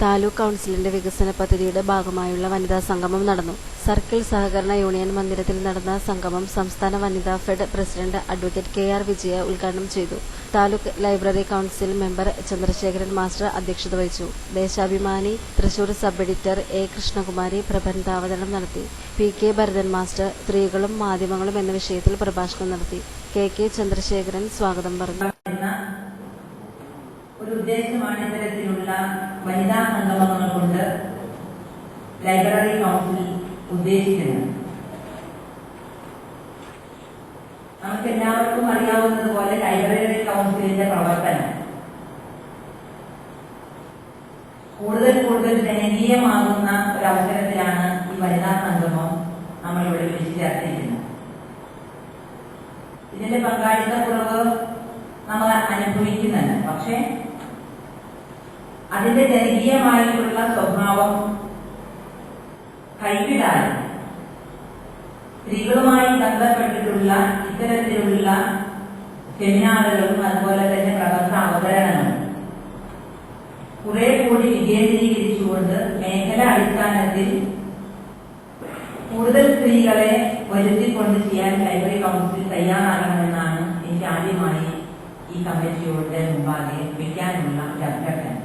താലൂക്ക് കൗൺസിലിന്റെ വികസന പദ്ധതിയുടെ ഭാഗമായുള്ള വനിതാ സംഗമം നടന്നു. സർക്കിൾ സഹകരണ യൂണിയൻ മന്ദിരത്തിൽ നടന്ന സംഗമം സംസ്ഥാന വനിതാ fed president advocate KR Vijaya ഉദ്ഘാടനം ചെയ്തു. Taluk library council member Chandrasekharan master അധ്യക്ഷത വഹിച്ചു. Deshabhimani Thrissur sub editor A Krishnakumari പ്രബന്ധാവതരണം നടത്തി. PK ഭരതൻ മാസ്റ്റർ സ്ത്രീകളും മാധ്യമങ്ങളും എന്ന വിഷയത്തിൽ പ്രഭാഷണം നടത്തി. KK ചന്ദ്രശേഖരൻ സ്വാഗതം പറഞ്ഞു. ഒരു ഉദ്ദേശമാണ് ഇത്തരത്തിലുള്ള വനിതാ സംഗമങ്ങൾ കൊണ്ട് ലൈബ്രറി കൗൺസിൽ ഉദ്ദേശിക്കുന്നത്. നമുക്ക് എല്ലാവർക്കും അറിയാവുന്നതുപോലെ ലൈബ്രറി കൗൺസിലിന്റെ പ്രവർത്തനം കൂടുതൽ ജനകീയമാകുന്ന ഒരവസരത്തിലാണ് ഈ വനിതാ സംഗമം നമ്മളിവിടെ വിളിച്ചു ചേർത്തിരിക്കുന്നത്. ഇതിന്റെ പങ്കാളിത്തക്കുറവ് നമ്മൾ അനുഭവിക്കുന്നുണ്ട്. പക്ഷേ അതിന്റെ ജനകീയമായിട്ടുള്ള സ്വഭാവം കൈവിടാൻ സ്ത്രീകളുമായി ബന്ധപ്പെട്ടിട്ടുള്ള ഇത്തരത്തിലുള്ള സെമിനാറുകളും അതുപോലെ തന്നെ പ്രബന്ധ അവതരണങ്ങളും കുറെ കൂടി വികേന്ദ്രീകരിച്ചുകൊണ്ട് മേഖല അടിസ്ഥാനത്തിൽ കൂടുതൽ സ്ത്രീകളെ വരുത്തിക്കൊണ്ട് ചെയ്യാൻ ലൈബ്രറി കൗൺസിൽ തയ്യാറാകണമെന്നാണ് എനിക്ക് ആദ്യമായി ഈ കമ്മിറ്റിയോട് മുമ്പാകെ വയ്ക്കാനുള്ള ഒരു അഭ്യർത്ഥന.